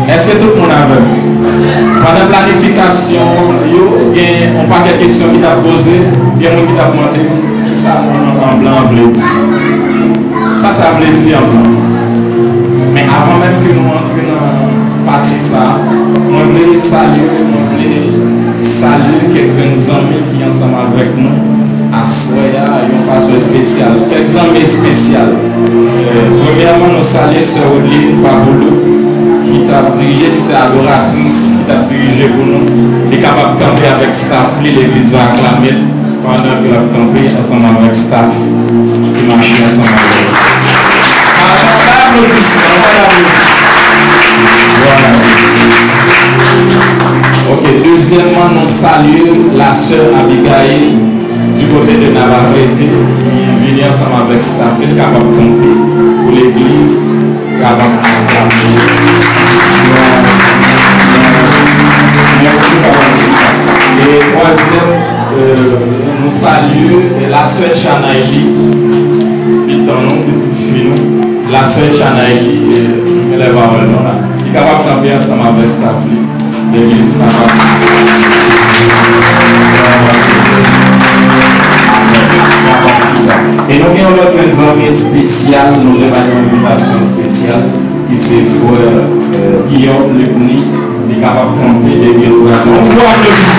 Est-ce que tout le monde a vu? Pendant la planification, il y a un paquet de questions qui t'a posé, il y a un qui t'a demandé qui ça en blanc veut dire. Ça veut dire en blanc. Mais avant même que nous entrions dans la partie ça, on voulait saluer quelques amis qui sont ensemble avec nous à Soya, une façon spéciale. Quelques amis spéciaux. Premièrement, nous saluons Sœur Odile Pabolo, qui t'a dirigé, qui est adoratrice, qui t'a dirigé pour nous, et capable de camper avec staff, l'église va acclamer pendant que la camper ensemble avec staff, qui marche ensemble avec nous. Ok, deuxièmement, nous saluons la sœur Abigail du côté de Navarrete qui est venue ensemble avec staff, qui est capable de camper pour l'église, capable de camper. Merci, papa. Et troisième, nous saluons la sœur Chanaïli, qui est dans nos petites filles. La sœur Chanaïli, elle est vraiment là. Il est capable de camper ensemble avec staff. L'église capable. Et nous avons notre ami spécial, nous avons une invitation spéciale, qui c'est frère Guillaume Lepni, qui est capable de camper l'église. On doit applaudir.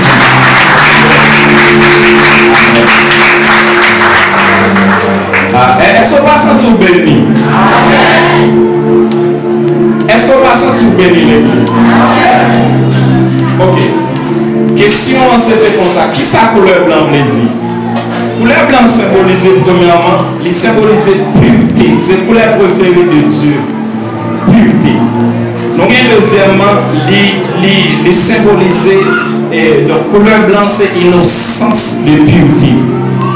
Est-ce qu'on va sentir béni? Est-ce qu'on va sentir béni l'église? Ok. Question, c'était comme ça. Qui sa couleur blanc me dit? Couleur blanc symbolise premièrement, il symbolise pureté. C'est la couleur préférée de Dieu. Pureté. Donc, deuxièmement, il symbolise, donc couleur blanc c'est innocence de pureté.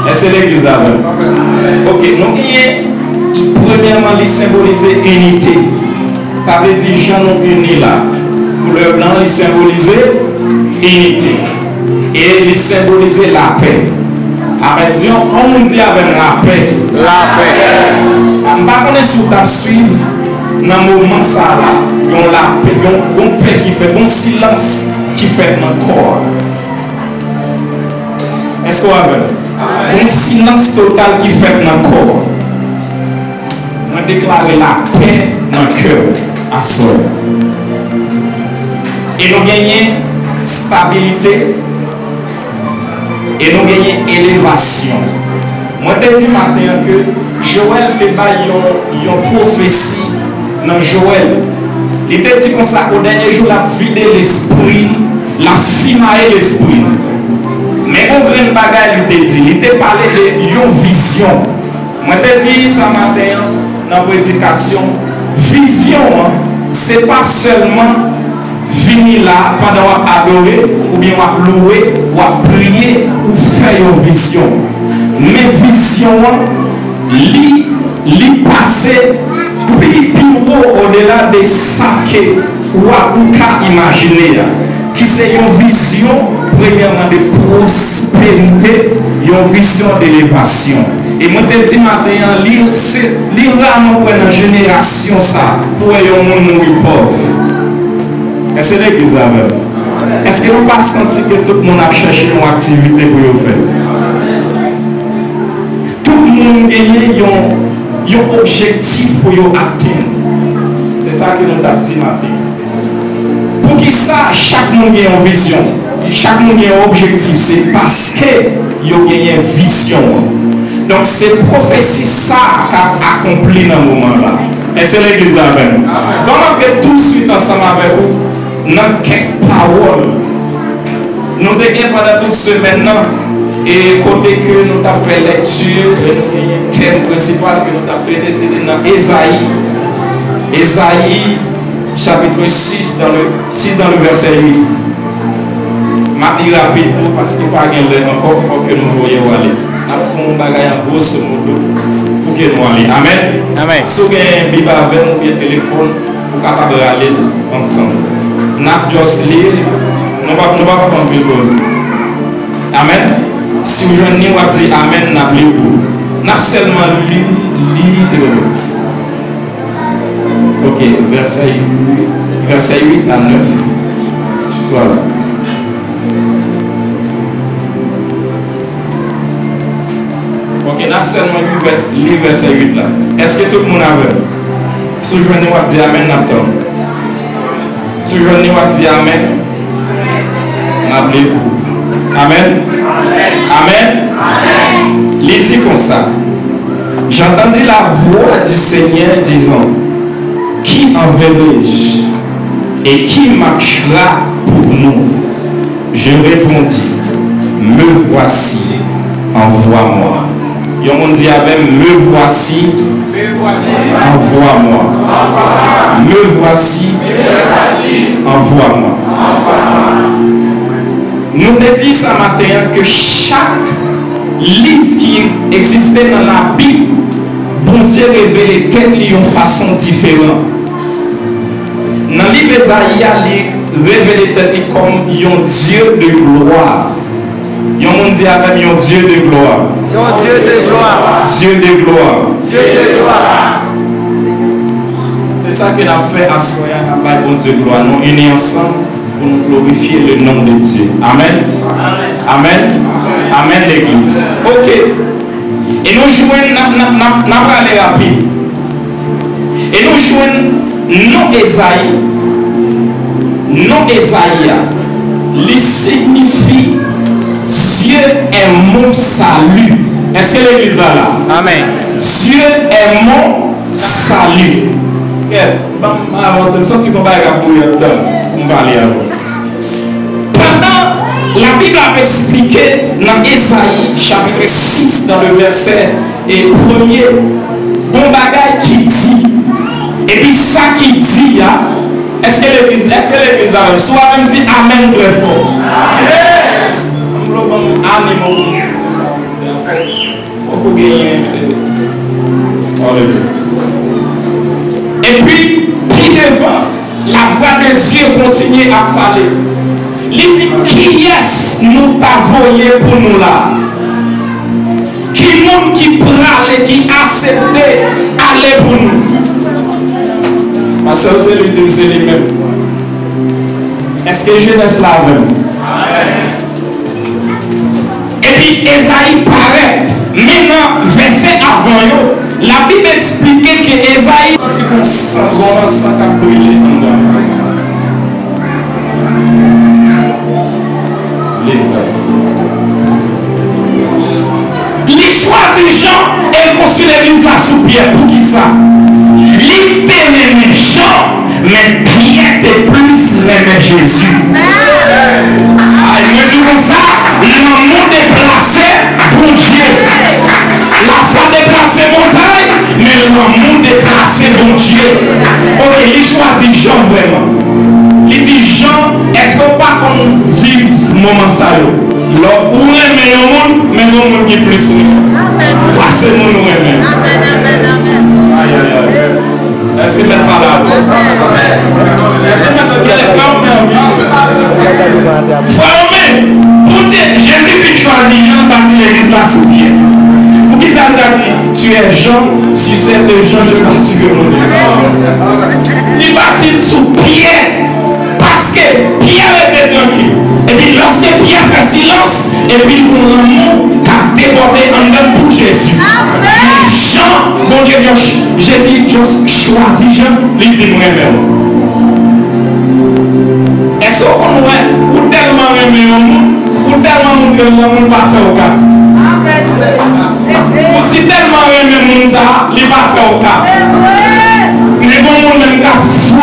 Est-ce que l'église a vu? Ok. Donc, premièrement, il symbolise unité. Ça veut dire gens non unis là. Couleur blanc, il symbolise unité. Et il symbolise la paix. Après, disons, on dit avec la paix. La paix. Je ne sais pas si vous suivre dans le moment ça là. Il y a la paix, il y a une paix qui fait, un silence qui fait dans le corps. Est-ce qu'on a vu? Un silence total qui fait dans le corps. On déclare la paix dans le cœur à soi. Et nous gagnons stabilité. Et nous gagnons élévation. Moi, je te dis matin que Joël te bat une prophétie dans Joël. Il te dit comme ça qu'au dernier jour, la vidé l'esprit, la cimaé l'esprit. Mais au grand bagage, il te dit, il te parlé de une vision. Moi, je te dis ça matin dans la prédication, vision, ce n'est pas seulement venir là pendant qu'on adorer, ou bien on louer, ou prier, ou faire une vision. Mais vision, li passer plus haut au-delà de ça que ou a imaginer. Qui c'est une vision, premièrement, de prospérité, une vision d'élévation. Et moi, je te dis maintenant, lire rarement dans la génération ça, pour un monde mourir pauvre. Est-ce que l'église a vu? Est-ce que nous pas senti que tout le monde a cherché une activité pour faire? Tout le monde gagne un objectif pour atteindre. C'est ça que nous avons dit matin. Pour qui ça, chaque monde a une vision. Chaque monde a un objectif. C'est parce que il a une vision. Donc c'est prophétie ça qu'a accompli dans ce moment-là. Est-ce que l'église a vu? Donc on va tout de suite ensemble avec vous. Dans quelques paroles, nous avons pendant toute semaine et côté que nous avons fait lecture, le thème principal que nous avons fait, c'est dans Ésaïe. Ésaïe, chapitre 6, dans le verset 8. Je vais rapidement parce qu'il n'y a pas encore, il faut que nous voyions aller. Nous avons un grosso modo pour que nous allions. Amen. Amen. Si vous avez un Bible avec nous, un téléphone, vous êtes capable d'aller ensemble. Nous allons juste lire, nous allons faire une pause. Amen. Si vous avez dit Amen, nous allons lire. Nous allons seulement lire. Ok, verset 8. verset 8 à 9. Voilà. Ok, nous avons seulement lu verset 8 là. Est-ce que tout le monde a vu? Si je venais à dire Amen, Nathan. Si je venais à dire Amen, appelez-vous. Amen. Amen. Il dit comme ça. J'entendis la voix du Seigneur disant, qui enverrai-je et qui marchera pour nous? Je répondis, me voici, envoie-moi. Il y a un dit avec me voici, envoie-moi. Me voici, envoie-moi. Nous te dit ce matin que chaque livre qui existait dans la Bible, bon Dieu révélait telle de façon différente. Dans le livre d'Esaïe, il révélait telle comme un Dieu de gloire. Il y a un dit avec un Dieu de gloire. Dieu de gloire. Dieu de gloire. Dieu de gloire. C'est ça qu'il a fait à Soya, à bon Dieu de gloire. Nous unis ensemble pour nous glorifier le nom de Dieu. Amen. Amen. Amen, l'église. Ok. Et nous jouons, n'a pas aller rapide. Et nous jouons non Esaïe. Non Esaïe. Il signifie Dieu est mon salut. Est-ce que l'église est là? Amen. Dieu est mon salut. Je me sens qu'on va aller pendant la Bible a expliqué dans Esaïe chapitre 6 dans le verset 1er bon bagage qui dit et puis ça qui dit est-ce que l'église là soit même dit amen très fort. Et puis devant la voix de Dieu continue à parler. Il dit qui est-ce nous t'avoyons pour nous là? Qui monde qui prale, qui accepte aller pour nous? Parce que c'est lui dit c'est lui-même. Est-ce que je laisse là même? Et puis Esaïe paraît. Maintenant, verset avant, la Bible expliquait que Esaïe c'est comme ça, ça a brûlé en dedans. Il choisit Jean et construit l'église là sous Pierre. Pour qui ça? Il aimait Jean, mais Pierre était plus l'aimait Jésus. Il me dit comme ça, le monde déplacé pour Dieu. La foi déplacée montagne, mais le monde déplacé pour Dieu. Ok, il choisit Jean vraiment. Il dit Jean, est-ce qu'on pas qu'on vive moment ça? Où on aime le monde, mais le monde qui est plus. C'est le monde où on aime. Aïe, aïe, aïe. Est-ce que mettre par là? Est-ce que mettre quel est formé? Pour dire, Jésus puis choisit Jean bâtit l'église là sous Pierre. Pour qui ça t'a dit? Tu es Jean, si c'est de Jean, je bâtirai mon église. Il bâtit sous Pierre. Parce que Pierre était tranquille. Et puis lorsque Pierre fait silence, et puis mon amour a débordé en même pour Jésus. Jean, mon Dieu, Jésus choisit Jean, il dit moi-même. Est-ce qu'on est ou tellement aimé au monde, ou tellement montrer le monde pas fait au cas? Ou si tellement aimé le monde ça, il va faire au cas. Mais bon, monde même qu'à fou.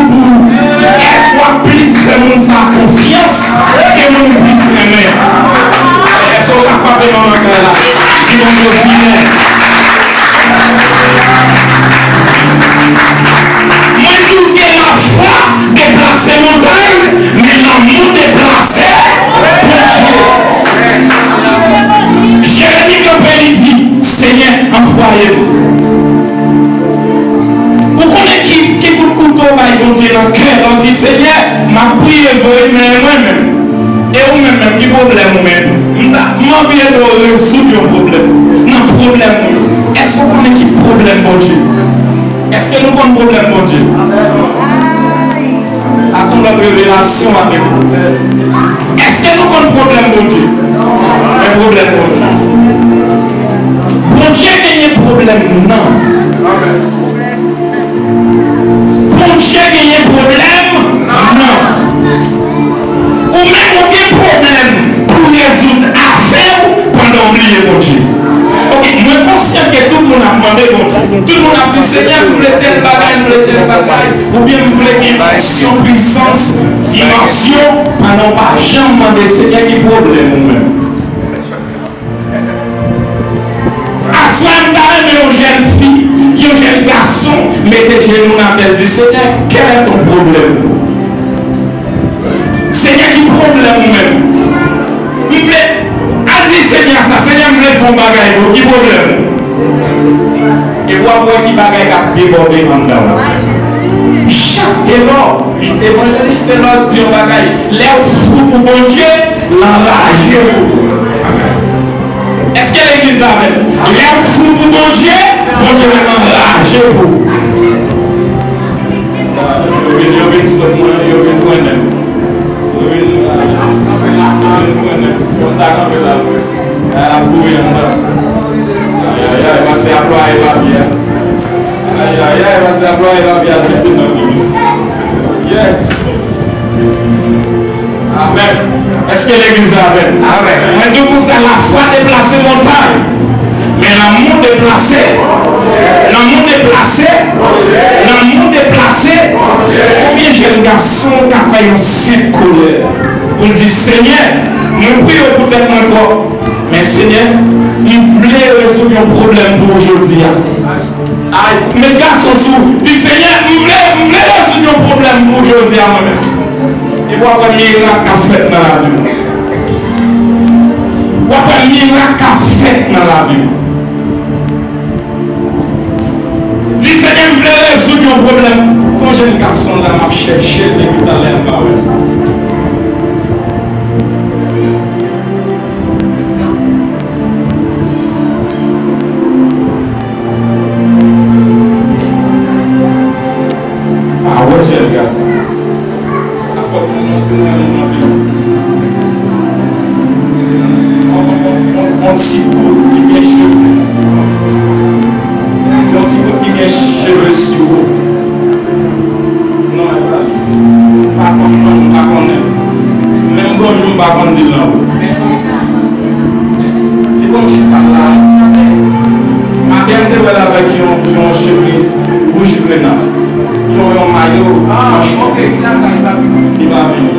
Elle voit plus le monde sa confiance que nous plus aimer. Est-ce qu'on va pas dans le cœur là? Si on veut finir. Moi, je dis que la foi déplace montagne, mais l'amour déplace pour Dieu. Jérémie Campbell dit, Seigneur, envoyez-nous. Vous connaissez qui coup de couteau bon Dieu dans le cœur, on dit Seigneur, ma prière veut moi-même. Et vous-même, qui problème vous-même? Ma prière doit résoudre le problème. Non, problème. Est-ce qu'on connaît qui problème bon Dieu? Est-ce que nous avons un problème bon Dieu? à son autre révélation avec vous. Est-ce que nous avons un problème de Dieu? Un problème de Dieu. Bon Dieu, il y a un problème, non. Bon Dieu, il y a un problème, non. Ou même on a un problème pour résoudre affaire pendant oublier mon Dieu. Ok, je suis conscient que tout le monde a demandé mon Dieu. Tout le monde a dit Seigneur, vous voulez tel bagaille, vous voulez tel bagaille, ou bien vous voulez une action, puissance, dimension, pendant pas jamais demandé Seigneur qui problème nous-mêmes. À soi, une jeune fille, un jeune garçon, mettez genoux dans la tête, dit Seigneur, quel est ton problème? Seigneur, qui problème nous-mêmes? Il plaît, a dit Seigneur ça, Seigneur me lève mon bagage, qui problème? Et voir qui bagaille a débordé maintenant. Chaque ténor, évangéliste ténor dit un bagaille, l'air fou pour mon Dieu, l'enragé. Est-ce que l'église a même? L'air fou pour mon Dieu l'enragé pour. Yes. Amen. Est-ce que l'église a Amen? Amen. On dit comme ça, la foi déplace montagne. Mais l'amour déplacé, l'amour déplacé, l'amour déplacé, combien j'ai un garçon qui a fait un saint colère pour dire Seigneur, je prie peut-être moins trop, mais Seigneur, il voulait résoudre un problème pour aujourd'hui. Mes garçons disent Seigneur, je voulais résoudre un problème pour aujourd'hui moi-même. Et voilà un miracle qu'a fait dans la vie. Voilà un miracle qu'a fait dans la vie. Dis Seigneur, je voulais résoudre un problème. Quand j'ai un garçon là, m'a cherché depuis tout à l'heure. Ah ouais, j'ai un garçon. La fois que mon Seigneur m'a dit. On s'y coupe qui vient chez nous. On s'y coupe qui vient cheveux sur vous. Non, pas comme non, pas comme elle. Même quand je ne pas comme dire là. Et comme je suis là, madame de voir avec une chemise rouge grenade. Ils ont un maillot. Ah, ok, il va venir.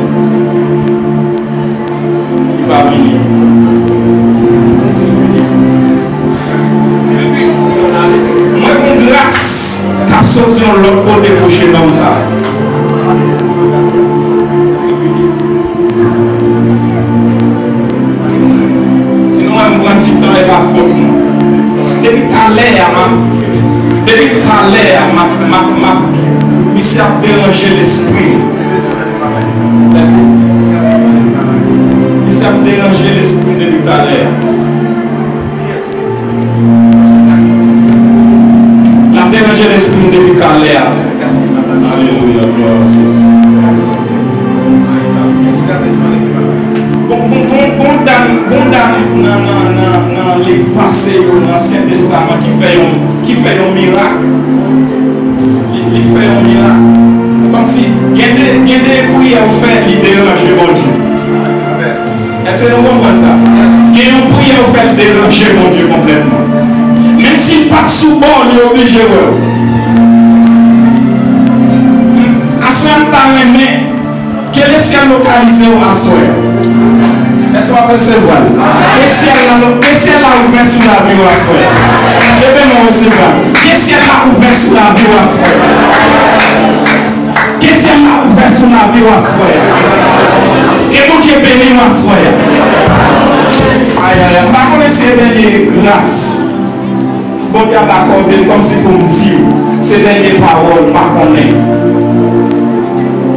Il va venir. Moi, mon grâce, car sorti de l'autre côté pour chez l'homme ça. Sinon, un grand petit temps n'est pas faute. Depuis tout à l'heure, il s'est dérangé l'esprit. Il s'est dérangé l'esprit depuis tout à l'heure. La dérangé l'esprit depuis tout à l'heure. Alléluia, gloire à Jésus. Merci Seigneur. Dans les passés de l'Ancien Testament qui fait un miracle. Il fait un miracle. Comme si il y a des prières faites, il dérange mon Dieu. Est-ce que nous comprenons ça? Il y a une prière faite, déranger mon Dieu complètement. Même s'il n'est pas sous bord, il est obligé. À ce moment-là, quel est le ciel localisé à soi? Est-ce qu'on va recevoir? Quel ciel là ouvert sur la vie à soi? Devez-nous recevoir. Quel ciel là ouvert sur la vie à soi? Quel ciel là ouvert sur la vie à soi? Et vous qui béni à soi? Aïe, aïe, aïe. Par contre, c'est des grâces. Bon Dieu va accorder comme si pour me dire, c'est des paroles, pas qu'on est.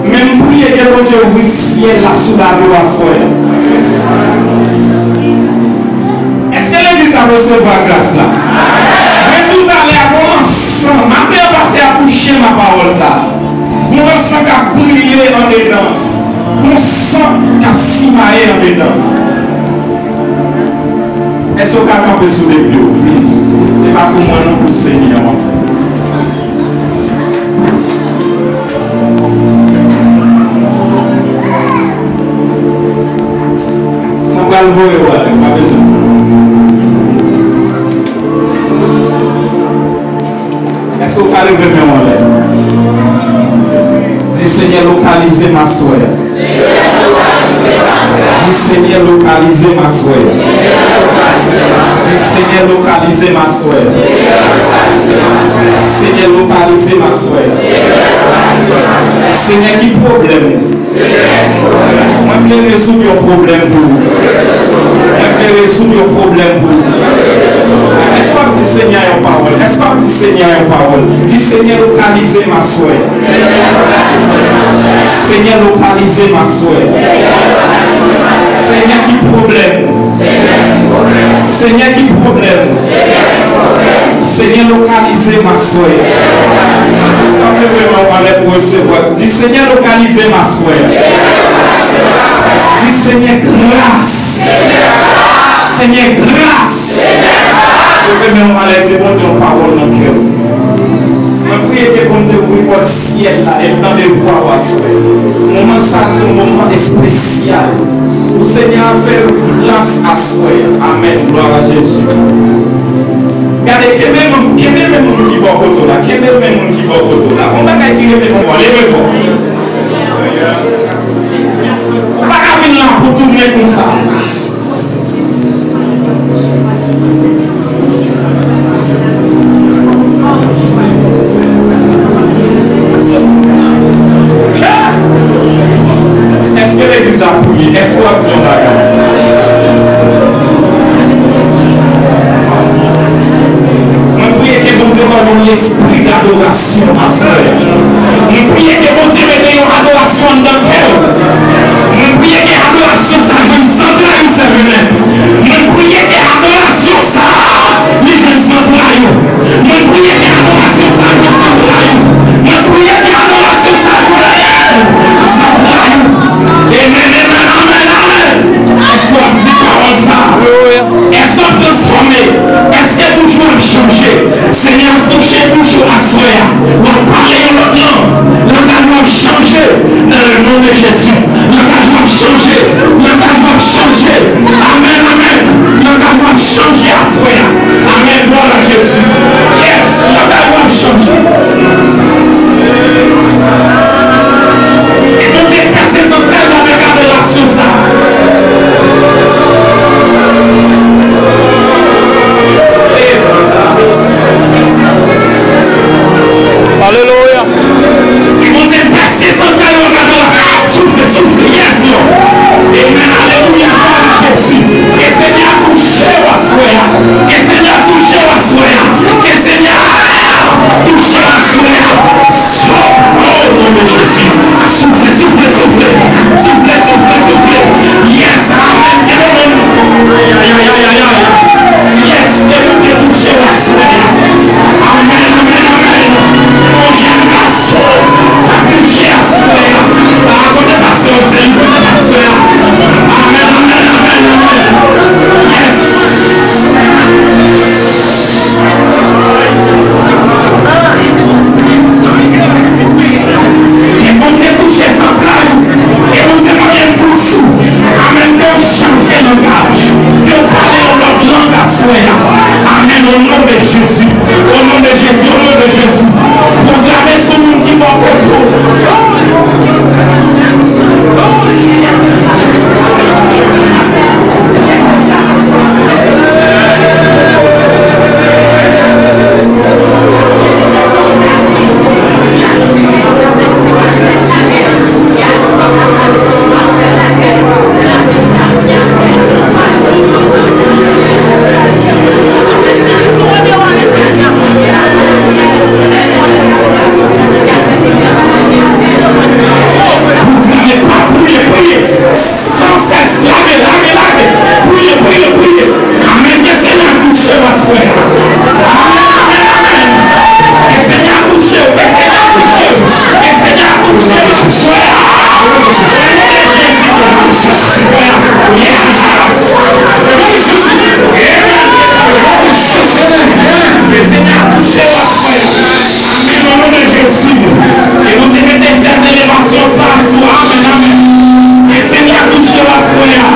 Même prier que bon Dieu ouvre le ciel là sous la vie à soi. Est-ce que l'église a recevoir la grâce là? Mais tout à l'heure, commençons. Maintenant, passé à coucher ma parole ça. Mon sang qui a brûlé en dedans. Mon sang qui a simaillé en dedans. Est-ce qu'on a campé sous les pieds, please? Et pas pour moi, non, pour le Seigneur. On va le voir, pas besoin. Est-ce qu'on va lever mes mains là? Dis Seigneur, localisez ma soeur. Dis Seigneur, localisez ma soeur. Dis Seigneur, localisez ma soeur. Seigneur, localisez ma soeur. Seigneur, qui problème? Moi, je vais résoudre your problème pour vous. Je vais résoudre your problème pour vous. Est-ce qu'on dit Seigneur en parole? Est-ce qu'on dit Seigneur en parole? Dis Seigneur, localisez ma soeur. Seigneur, localisez ma soeur. Seigneur, qui problème? Seigneur, qui problème? Seigneur, localisez ma soeur. Est-ce qu'on peut vraiment parler pour recevoir? Dis Seigneur, localisez ma soeur. Dis Seigneur, grâce. Seigneur, grâce. Je vais même aller dire bon Dieu en parole dans le cœur. Je prie que bon Dieu ouvre votre ciel là, et le temps de voir à soi. Moment ça, c'est un moment spécial. Où Seigneur fait grâce à soi. Amen. Gloire à Jésus. Regardez, quel est le monde qui va au côté là? Quel est le monde qui va au côté là? On va pas dire que on va lever quoi. On va pas venir là pour tourner comme ça. Est-ce que l'église a prié? Est-ce qu'on a dit on a l'esprit d'adoration à soi. Nous prions que bon Dieu mette une adoration dans le cœur. Nous prions que l'adoration ça vienne centrale ça venait. Nous prions que l'adoration ça les jeunes centrales. Nous prions que l'adoration ça vienne centrale. Nous prions que l'adoration ça vienne centrale. Amen, amen, amen, amen. Est-ce qu'on dit parole ça? Est-ce qu'on transforme? Est-ce que toujours changer? Seigneur, touchez toujours à soi. On va parler en notre langue. L'engagement va changer dans le nom de Jésus. L'engagement va changer. L'engagement va changer. Amen, amen. L'engagement va changer à soi. Amen, gloire à Jésus. Yes, l'engagement va changer. Et nous disons, personne sans terre dans le cadre de l'action ça. Alléluia. Ils vont dire, passez sans taille au cadre. Souffle. Le Seigneur a touché la soirée. Amen, au nom de Jésus. Et nous te mettons cette élévation sans soi. Amen, amen. Le Seigneur a touché la soirée.